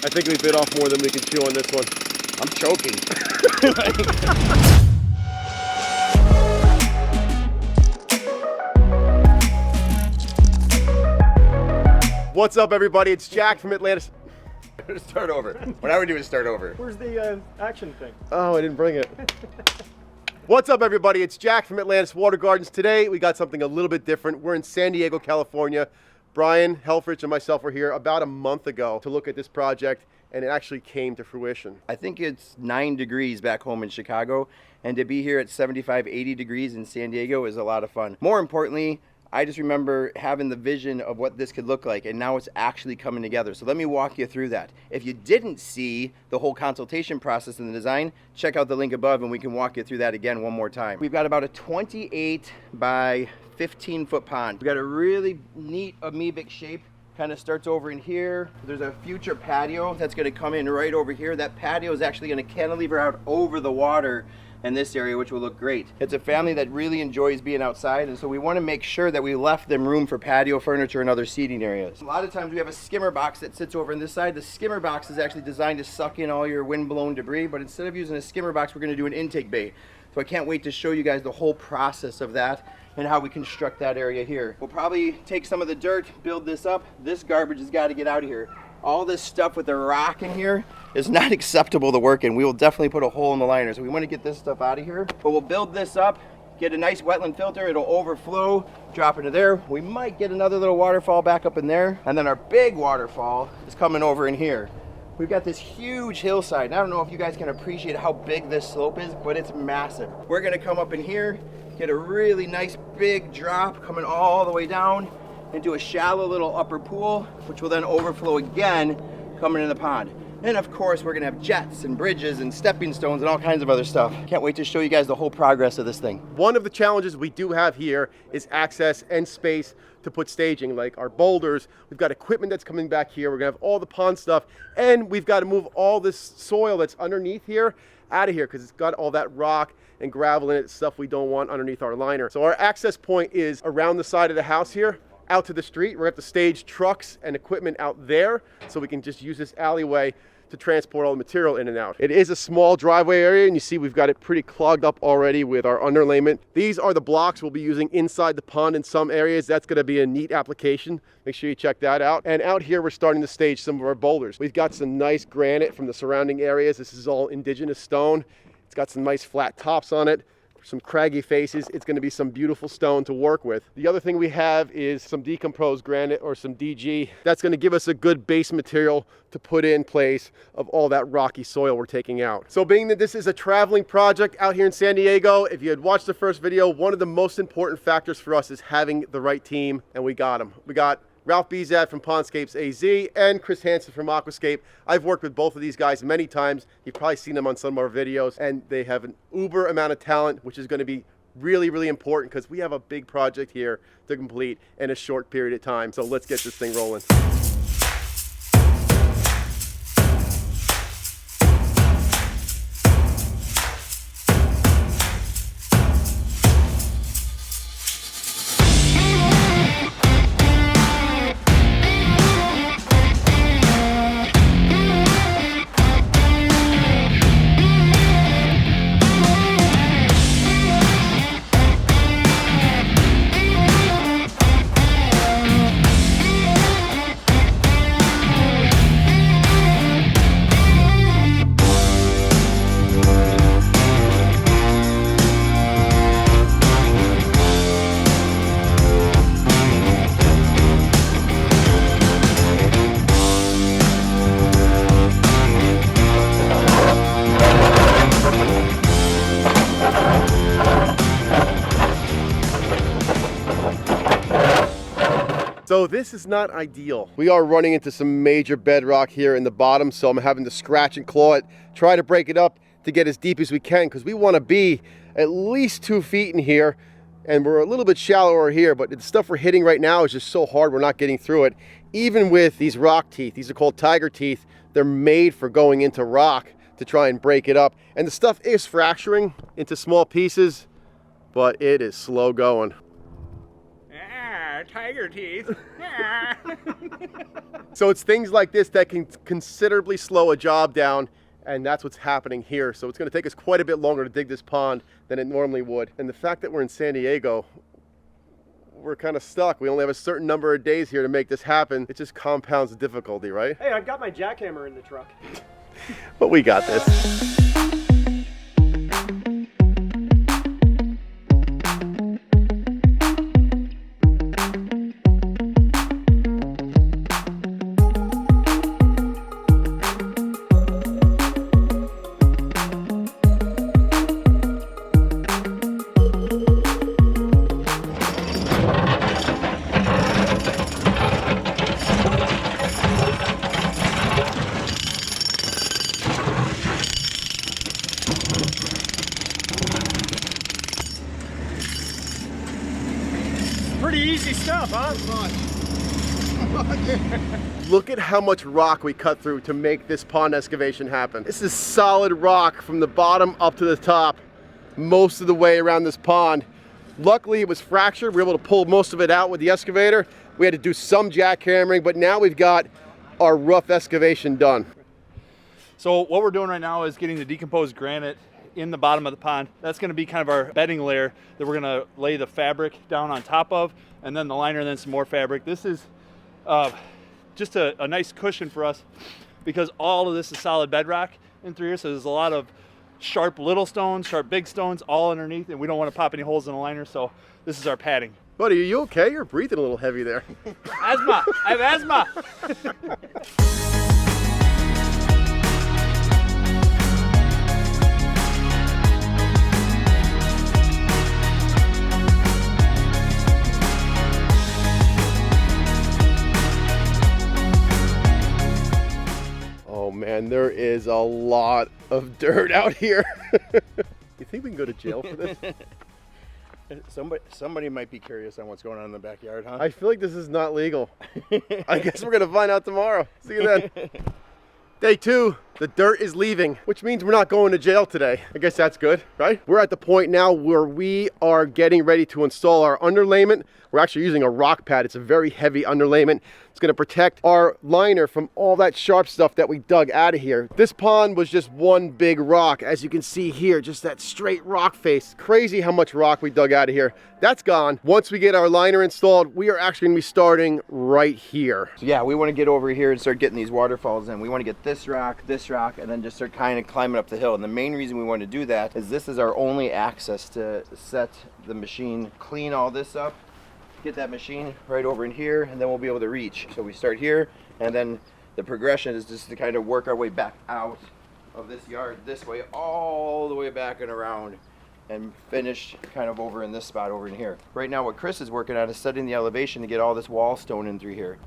I think we bit off more than we can chew on this one. I'm choking. What's up, everybody? It's Jack from Atlantis. Start over. What I would do is start over. Where's the action thing? Oh, I didn't bring it. What's up, everybody? It's Jack from Atlantis Water Gardens. Today, we got something a little bit different. We're in San Diego, California. Brian Helfrich and myself were here about a month ago to look at this project, and it actually came to fruition. I think it's 9 degrees back home in Chicago, and to be here at 75, 80 degrees in San Diego is a lot of fun. More importantly, I just remember having the vision of what this could look like, and now it's actually coming together. So let me walk you through that. If you didn't see the whole consultation process in the design, check out the link above and we can walk you through that again one more time. We've got about a 28 by 15-foot pond. We've got a really neat amoebic shape. Kind of starts over in here. There's a future patio that's going to come in right over here. That patio is actually going to cantilever out over the water in this area, which will look great. It's a family that really enjoys being outside, and so we want to make sure that we left them room for patio furniture and other seating areas. A lot of times we have a skimmer box that sits over on this side. The skimmer box is actually designed to suck in all your wind-blown debris, but instead of using a skimmer box, we're going to do an intake bay. So I can't wait to show you guys the whole process of that and how we construct that area here. We'll probably take some of the dirt, build this up. This garbage has got to get out of here. All this stuff with the rock in here is not acceptable to work in. We will definitely put a hole in the liner. So we want to get this stuff out of here. But we'll build this up, get a nice wetland filter. It'll overflow, drop into there. We might get another little waterfall back up in there. And then our big waterfall is coming over in here. We've got this huge hillside. And I don't know if you guys can appreciate how big this slope is, but it's massive. We're gonna come up in here, get a really nice big drop coming all the way down into a shallow little upper pool, which will then overflow again coming in the pond. And of course, we're gonna have jets and bridges and stepping stones and all kinds of other stuff. Can't wait to show you guys the whole progress of this thing. One of the challenges we do have here is access and space to put staging, like our boulders. We've got equipment that's coming back here. We're gonna have all the pond stuff, and we've got to move all this soil that's underneath here out of here because it's got all that rock and gravel in it, stuff we don't want underneath our liner. So our access point is around the side of the house here, out to the street. We're gonna have to stage trucks and equipment out there so we can just use this alleyway to transport all the material in and out. It is a small driveway area, and you see we've got it pretty clogged up already with our underlayment. These are the blocks we'll be using inside the pond in some areas. That's gonna be a neat application. Make sure you check that out. And out here, we're starting to stage some of our boulders. We've got some nice granite from the surrounding areas. This is all indigenous stone. It's got some nice flat tops on it, some craggy faces. It's going to be some beautiful stone to work with. The other thing we have is some decomposed granite or some DG. That's going to give us a good base material to put in place of all that rocky soil we're taking out. So being that this is a traveling project out here in San Diego, if you had watched the first video, one of the most important factors for us is having the right team, and we got them. We got Ralph Biezad from Pondscapes AZ and Chris Hanson from Aquascape. I've worked with both of these guys many times. You've probably seen them on some of our videos, and they have an uber amount of talent, which is going to be really, really important because we have a big project here to complete in a short period of time. So let's get this thing rolling. So this is not ideal. We are running into some major bedrock here in the bottom, so I'm having to scratch and claw it, try to break it up to get as deep as we can, because we want to be at least 2 feet in here, and we're a little bit shallower here, but the stuff we're hitting right now is just so hard we're not getting through it. Even with these rock teeth, these are called tiger teeth, they're made for going into rock to try and break it up. And the stuff is fracturing into small pieces, but it is slow going. tiger teeth. So it's things like this that can considerably slow a job down, and that's what's happening here. So it's going to take us quite a bit longer to dig this pond than it normally would. And the fact that we're in San Diego, we're kind of stuck. We only have a certain number of days here to make this happen. It just compounds the difficulty, right? Hey, I've got my jackhammer in the truck. But we got this. Pretty easy stuff, huh? Look at how much rock we cut through to make this pond excavation happen. This is solid rock from the bottom up to the top, most of the way around this pond. Luckily it was fractured. We were able to pull most of it out with the excavator. We had to do some jackhammering, but now we've got our rough excavation done. So what we're doing right now is getting the decomposed granite in the bottom of the pond. That's going to be kind of our bedding layer that we're going to lay the fabric down on top of, and then the liner, and then some more fabric. This is just a nice cushion for us because all of this is solid bedrock in through here, so there's a lot of sharp little stones, sharp big stones all underneath, and we don't want to pop any holes in the liner, so this is our padding. Buddy, are you okay? You're breathing a little heavy there. Asthma! I have asthma! Oh man, there is a lot of dirt out here. You think we can go to jail for this? Somebody might be curious on what's going on in the backyard, huh? I feel like this is not legal. I guess we're gonna find out tomorrow. See you then. Day 2, the dirt is leaving, which means we're not going to jail today. I guess that's good, right? We're at the point now where we are getting ready to install our underlayment. We're actually using a rock pad. It's a very heavy underlayment. It's gonna protect our liner from all that sharp stuff that we dug out of here. This pond was just one big rock. As you can see here, just that straight rock face. Crazy how much rock we dug out of here. That's gone. Once we get our liner installed, we are actually gonna be starting right here. So yeah, we want to get over here and start getting these waterfalls in. We want to get this rock, and then just start kind of climbing up the hill. And the main reason we want to do that is this is our only access to set the machine, clean all this up, get that machine right over in here, and then we'll be able to reach. So we start here, and then the progression is just to kind of work our way back out of this yard this way, all the way back and around, and finish kind of over in this spot over in here. Right now what Chris is working on is setting the elevation to get all this wall stone in through here.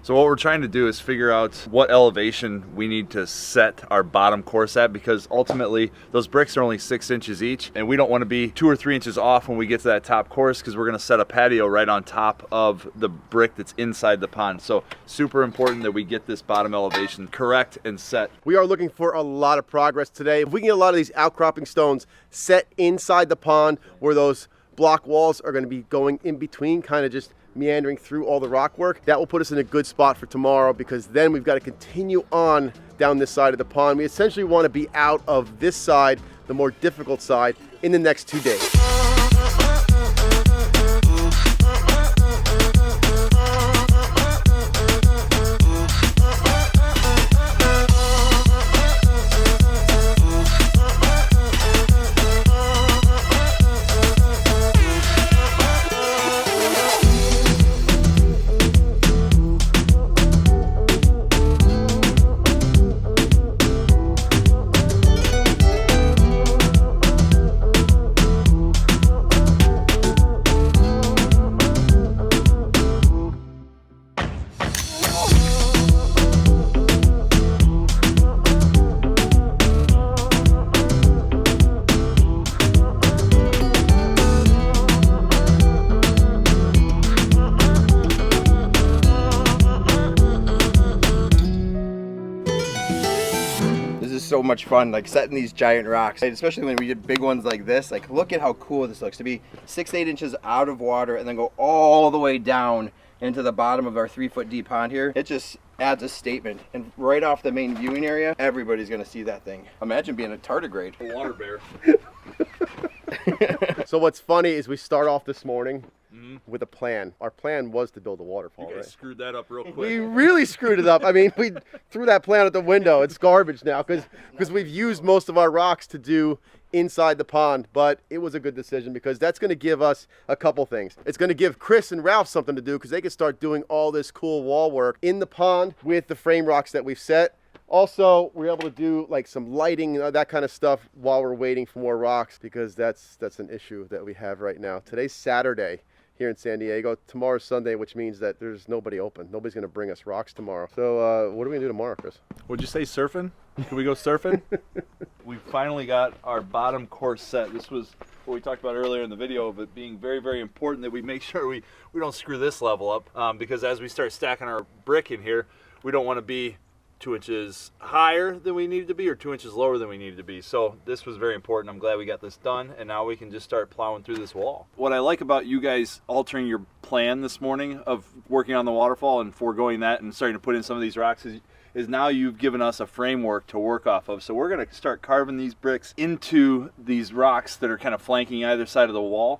So what we're trying to do is figure out what elevation we need to set our bottom course at, because ultimately those bricks are only 6 inches each, and we don't want to be 2 or 3 inches off when we get to that top course, because we're going to set a patio right on top of the brick that's inside the pond. So super important that we get this bottom elevation correct and set. We are looking for a lot of progress today. If we can get a lot of these outcropping stones set inside the pond where those block walls are going to be going in between, kind of just meandering through all the rock work, that will put us in a good spot for tomorrow, because then we've got to continue on down this side of the pond. We essentially want to be out of this side, the more difficult side, in the next 2 days. so much fun, like setting these giant rocks, and especially when we did big ones like this. Like, look at how cool this looks to be 6-8 inches out of water and then go all the way down into the bottom of our 3-foot deep pond here. It just adds a statement, and right off the main viewing area, everybody's gonna see that thing. Imagine being a tardigrade. A water bear. So what's funny is we start off this morning with a plan. Our plan was to build a waterfall, You guys right? screwed that up real quick. We really screwed it up. I mean, we threw that plan out the window. It's garbage now because we've used most of our rocks to do inside the pond, but it was a good decision because that's going to give us a couple things. It's going to give Chris and Ralph something to do because they can start doing all this cool wall work in the pond with the frame rocks that we've set. Also, we're able to do like some lighting and that kind of stuff while we're waiting for more rocks because that's an issue that we have right now. Today's Saturday here in San Diego. Tomorrow's Sunday, which means that there's nobody open. Nobody's going to bring us rocks tomorrow. So what are we going to do tomorrow, Chris? Would you say surfing? Can we go surfing? We finally got our bottom course set. This was what we talked about earlier in the video of it being very, very important that we make sure we don't screw this level up because as we start stacking our brick in here, we don't want to be 2 inches higher than we needed to be or 2 inches lower than we needed to be. So this was very important. I'm glad we got this done, and now we can just start plowing through this wall. What I like about you guys altering your plan this morning of working on the waterfall and foregoing that and starting to put in some of these rocks is now you've given us a framework to work off of. So we're going to start carving these bricks into these rocks that are kind of flanking either side of the wall.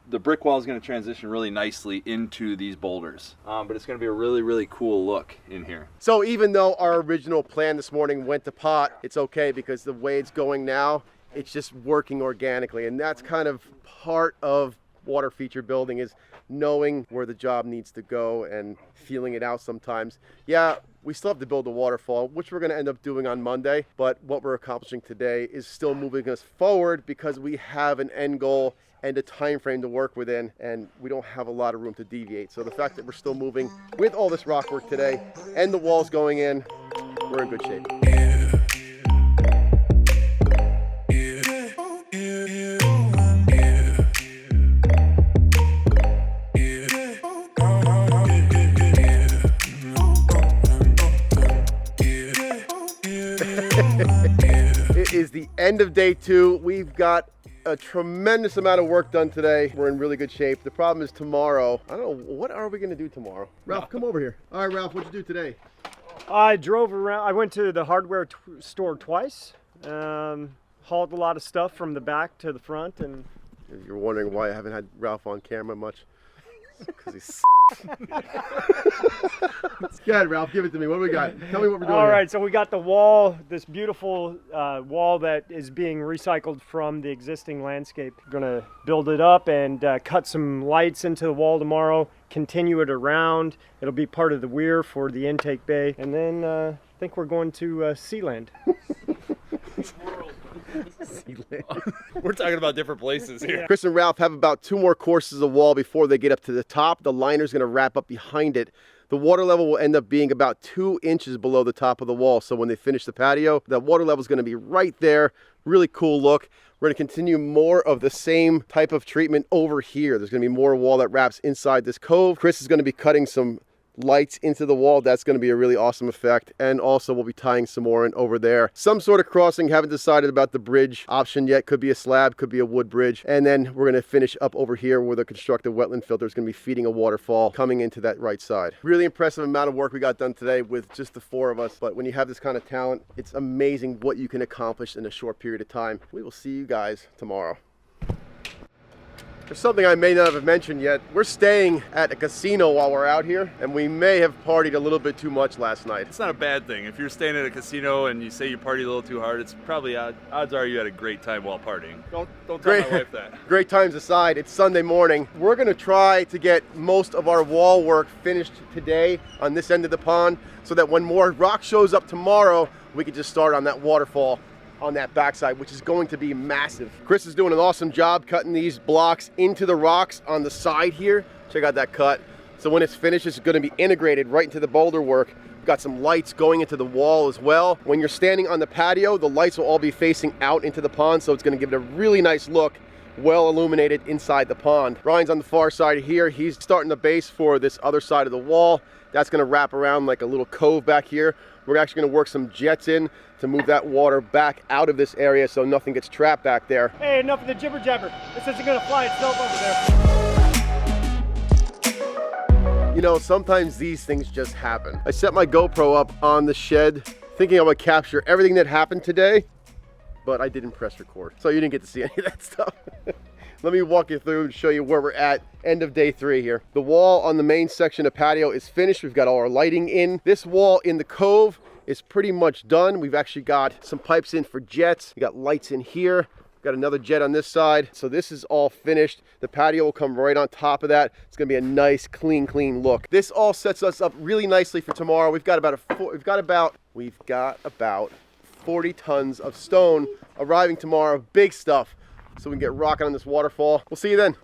The brick wall is going to transition really nicely into these boulders, but it's going to be a really, really cool look in here. So even though our original plan this morning went to pot, it's okay because the way it's going now, it's just working organically. And that's kind of part of water feature building is knowing where the job needs to go and feeling it out sometimes. Yeah, we still have to build a waterfall, which we're going to end up doing on Monday, but what we're accomplishing today is still moving us forward because we have an end goal and a time frame to work within, and we don't have a lot of room to deviate. So the fact that we're still moving with all this rock work today and the walls going in, we're in good shape. It is the end of day 2. We've got a tremendous amount of work done today. We're in really good shape. The problem is tomorrow. I don't know, what are we going to do tomorrow? Ralph, come over here. All right, Ralph, what'd you do today? I drove around. I went to the hardware store twice. Hauled a lot of stuff from the back to the front, and You're wondering why I haven't had Ralph on camera much. Because he's Go ahead, Ralph, give it to me. What do we got? Tell me what we're doing. all here. right. So we got the wall, this beautiful wall that is being recycled from the existing landscape. We're gonna build it up and cut some lights into the wall tomorrow. Continue it around. It'll be part of the weir for the intake bay, and then I think we're going to Sealand. We're talking about different places here. Chris and Ralph have about 2 more courses of wall before they get up to the top. The liner's going to wrap up behind it. The water level will end up being about 2 inches below the top of the wall. So when they finish the patio, the water level is going to be right there. Really cool look. We're going to continue more of the same type of treatment over here. There's going to be more wall that wraps inside this cove. Chris is going to be cutting some lights into the wall. That's going to be a really awesome effect. And also we'll be tying some more in over there. Some sort of crossing. Haven't decided about the bridge option yet. Could be a slab, could be a wood bridge. And then we're going to finish up over here where the constructed wetland filter is going to be feeding a waterfall coming into that right side. Really impressive amount of work we got done today with just the 4 of us. But when you have this kind of talent, it's amazing what you can accomplish in a short period of time. We will see you guys tomorrow. There's something I may not have mentioned yet. We're staying at a casino while we're out here, and we may have partied a little bit too much last night. It's not a bad thing. If you're staying at a casino and you say you party a little too hard, it's probably odds are you had a great time while partying. Don't tell my wife that. Great times aside, it's Sunday morning. We're gonna try to get most of our wall work finished today on this end of the pond so that when more rock shows up tomorrow, we can just start on that waterfall on that backside, which is going to be massive. Chris is doing an awesome job cutting these blocks into the rocks on the side here. Check out that cut. So when it's finished, it's going to be integrated right into the boulder work. We've got some lights going into the wall as well. When you're standing on the patio, the lights will all be facing out into the pond, so it's going to give it a really nice look well illuminated inside the pond. Brian's on the far side here. He's starting the base for this other side of the wall. That's gonna wrap around like a little cove back here. We're actually gonna work some jets in to move that water back out of this area so nothing gets trapped back there. Hey, enough of the jibber jabber. This isn't gonna fly itself over there. You know, sometimes these things just happen. I set my GoPro up on the shed thinking I would capture everything that happened today, but I didn't press record. So you didn't get to see any of that stuff. Let me walk you through and show you where we're at. End of day 3 here. The wall on the main section of patio is finished. We've got all our lighting in. This wall in the cove is pretty much done. We've actually got some pipes in for jets. We got lights in here. We've got another jet on this side. So this is all finished. The patio will come right on top of that. It's gonna be a nice, clean look. This all sets us up really nicely for tomorrow. We've got about 40 tons of stone arriving tomorrow. Big stuff. So we can get rocking on this waterfall. We'll see you then.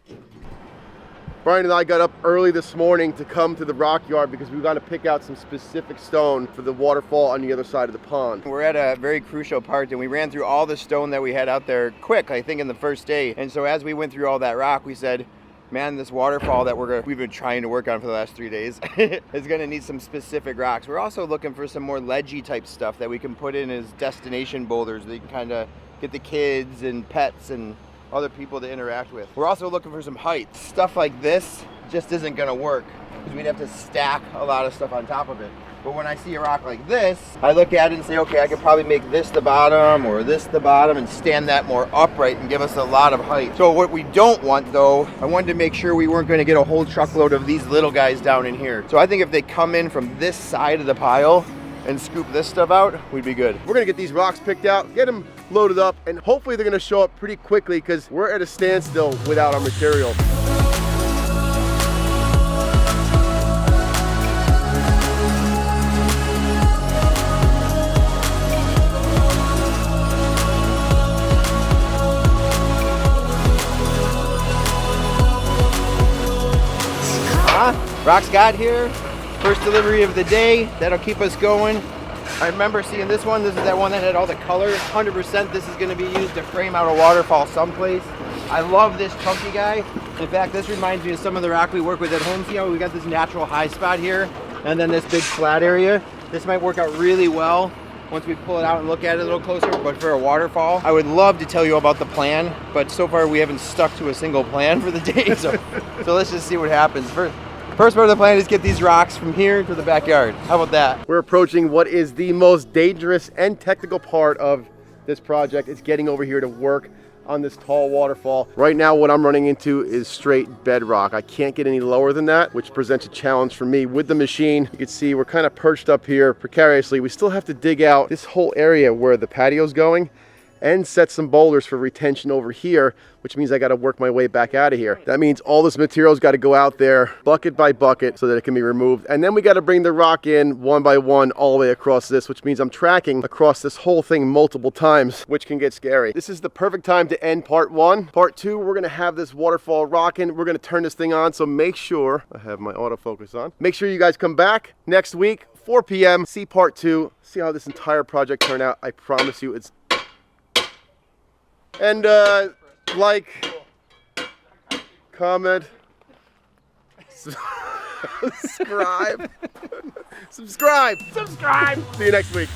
Brian and I got up early this morning to come to the rock yard because we got to pick out some specific stone for the waterfall on the other side of the pond. We're at a very crucial part, and we ran through all the stone that we had out there quick, I think in the first day. And so as we went through all that rock, we said, man, this waterfall that we've been trying to work on for the last 3 days is going to need some specific rocks. We're also looking for some more ledgy type stuff that we can put in as destination boulders that you can kind of get the kids and pets and other people to interact with. We're also looking for some height. Stuff like this just isn't gonna work because we'd have to stack a lot of stuff on top of it. But when I see a rock like this, I look at it and say, okay, I could probably make this the bottom or this the bottom and stand that more upright and give us a lot of height. So what we don't want though, I wanted to make sure we weren't gonna get a whole truckload of these little guys down in here. So I think if they come in from this side of the pile and scoop this stuff out, we'd be good. We're gonna get these rocks picked out, get them loaded up, and hopefully they're gonna show up pretty quickly because we're at a standstill without our material. Rocks got here. First delivery of the day. That'll keep us going. I remember seeing this one. This is that one that had all the colors. 100% this is going to be used to frame out a waterfall someplace. I love this chunky guy. In fact, this reminds me of some of the rock we work with at home. See how we got this natural high spot here and then this big flat area? This might work out really well once we pull it out and look at it a little closer. But for a waterfall, I would love to tell you about the plan, but so far we haven't stuck to a single plan for the day. So let's just see what happens. First part of the plan is get these rocks from here to the backyard. How about that? We're approaching what is the most dangerous and technical part of this project. It's getting over here to work on this tall waterfall. Right now what I'm running into is straight bedrock. I can't get any lower than that, which presents a challenge for me with the machine. You can see we're kind of perched up here precariously. We still have to dig out this whole area where the patio's going and set some boulders for retention over here, which means I got to work my way back out of here. That means all this material's got to go out there bucket by bucket so that it can be removed. And then we got to bring the rock in one by one all the way across this, which means I'm tracking across this whole thing multiple times, which can get scary. This is the perfect time to end part 1. Part 2, we're going to have this waterfall rocking. We're going to turn this thing on. So make sure, I have my autofocus on. Make sure you guys come back next week, 4 p.m. See part 2. See how this entire project turned out. I promise you it's... And like, comment, subscribe. See you next week.